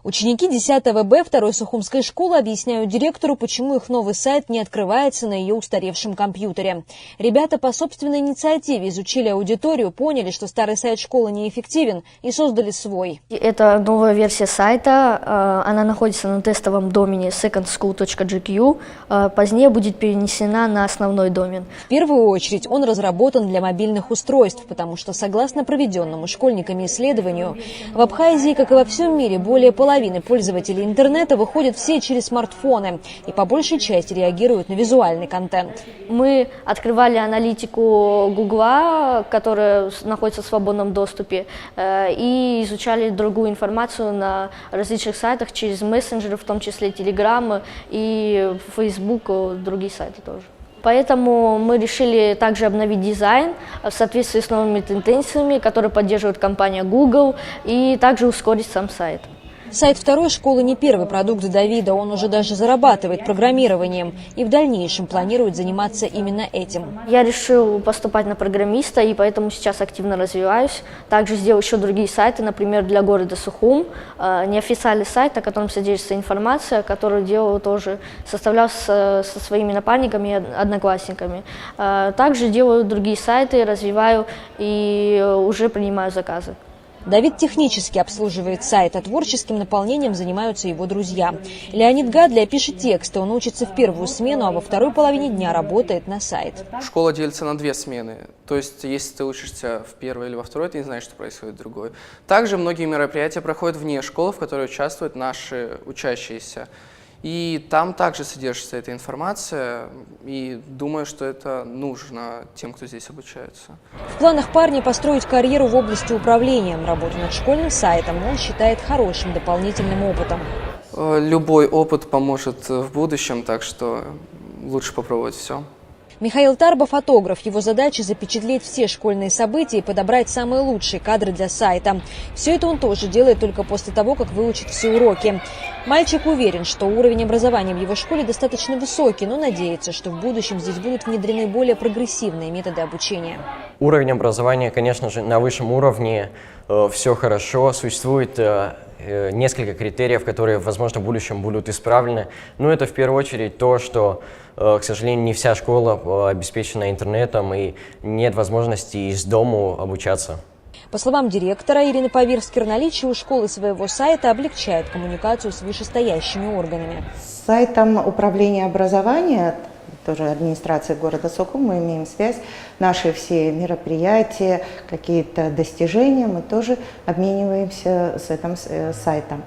Ученики 10 Б второй Сухумской школы объясняют директору, почему их новый сайт не открывается на ее устаревшем компьютере. Ребята по собственной инициативе изучили аудиторию, поняли, что старый сайт школы неэффективен и создали свой. Это новая версия сайта, она находится на тестовом домене secondschool.gq, позднее будет перенесена на основной домен. В первую очередь он разработан для мобильных устройств, потому что, согласно проведенному школьниками исследованию, в Абхазии, как и во всем мире, более половины пользователей интернета выходят все через смартфоны и по большей части реагируют на визуальный контент. Мы открывали аналитику Гугла, которая находится в свободном доступе, и изучали другую информацию на различных сайтах через мессенджеры, в том числе Telegram и Facebook, другие сайты тоже. Поэтому мы решили также обновить дизайн в соответствии с новыми тенденциями, которые поддерживает компания Google, и также ускорить сам сайт. Сайт второй школы не первый продукт Давида, он уже даже зарабатывает программированием и в дальнейшем планирует заниматься именно этим. Я решил поступать на программиста, и поэтому сейчас активно развиваюсь. Также сделал еще другие сайты, например, для города Сухум, неофициальный сайт, на котором содержится информация, которую делал тоже, составлял со своими напарниками и одноклассниками. Также делаю другие сайты, развиваю и уже принимаю заказы. Давид технически обслуживает сайт, а творческим наполнением занимаются его друзья. Леонид Гадля пишет тексты, он учится в первую смену, а во второй половине дня работает на сайт. Школа делится на две смены, то есть если ты учишься в первой или во второй, ты не знаешь, что происходит в другой. Также многие мероприятия проходят вне школы, в которой участвуют наши учащиеся. И там также содержится эта информация, и думаю, что это нужно тем, кто здесь обучается. В планах парня построить карьеру в области управления. Работу над школьным сайтом он считает хорошим дополнительным опытом. Любой опыт поможет в будущем, так что лучше попробовать все. Михаил Тарба – фотограф. Его задача – запечатлеть все школьные события и подобрать самые лучшие кадры для сайта. Все это он тоже делает только после того, как выучит все уроки. Мальчик уверен, что уровень образования в его школе достаточно высокий, но надеется, что в будущем здесь будут внедрены более прогрессивные методы обучения. Уровень образования, конечно же, на высшем уровне, все хорошо, существует несколько критериев, которые, возможно, в будущем будут исправлены. Но это в первую очередь то, что, к сожалению, не вся школа обеспечена интернетом и нет возможности из дому обучаться. По словам директора Ирины Павирскер, наличие у школы своего сайта облегчает коммуникацию с вышестоящими органами. С сайтом управления образования, тоже администрации города Сухум, мы имеем связь, наши все мероприятия, какие-то достижения, мы тоже обмениваемся с этим сайтом.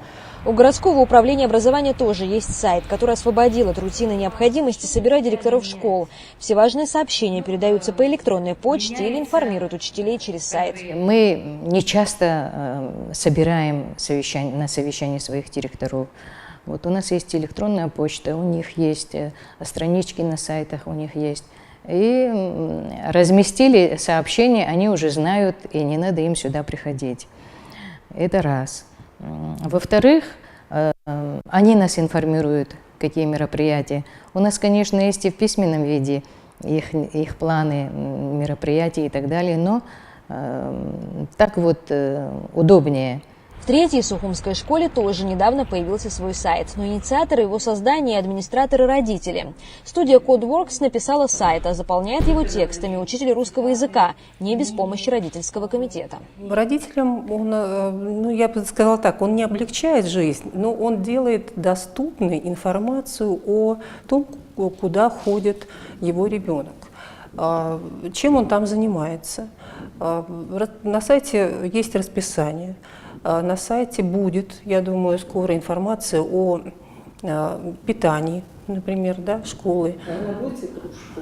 У городского управления образования тоже есть сайт, который освободил от рутинной необходимости собирать директоров школ. Все важные сообщения передаются по электронной почте или информируют учителей через сайт. Мы не часто собираем на совещании своих директоров. Вот у нас есть электронная почта, у них есть странички на сайтах, у них есть. И разместили сообщения, они уже знают, и не надо им сюда приходить. Это раз. Во-вторых, они нас информируют, какие мероприятия. У нас, конечно, есть и в письменном виде их планы, мероприятий и так далее, но так вот удобнее. В третьей Сухумской школе тоже недавно появился свой сайт, но инициаторы его создания и администраторы-родители. Студия CodeWorks написала сайт, а заполняет его текстами учитель русского языка, не без помощи родительского комитета. Родителям, он, я бы сказала так, он не облегчает жизнь, но он делает доступной информацию о том, куда ходит его ребенок, чем он там занимается. На сайте есть расписание. На сайте будет, я думаю, скоро информация о питании, например, да, школы,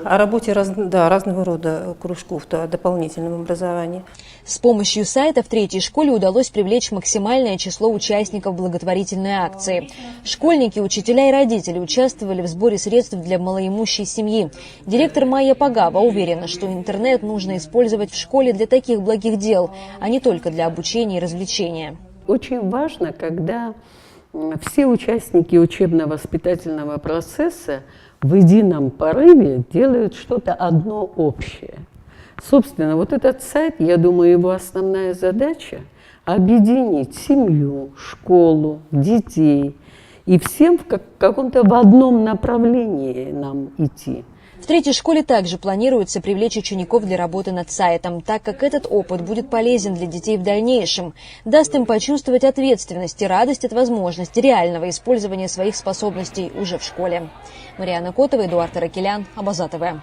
о работе разного рода кружков, о дополнительном образовании. С помощью сайта в третьей школе удалось привлечь максимальное число участников благотворительной акции. Школьники, учителя и родители участвовали в сборе средств для малоимущей семьи. Директор Майя Пагава уверена, что интернет нужно использовать в школе для таких благих дел, а не только для обучения и развлечения. Очень важно, когда все участники учебно-воспитательного процесса в едином порыве делают что-то одно общее. Собственно, вот этот сайт, я думаю, его основная задача объединить семью, школу, детей и всем в каком-то в одном направлении нам идти. В третьей школе также планируется привлечь учеников для работы над сайтом, так как этот опыт будет полезен для детей в дальнейшем, даст им почувствовать ответственность и радость от возможности реального использования своих способностей уже в школе. Марьяна Котова, Эдуард Аракелян, Абаза ТВ.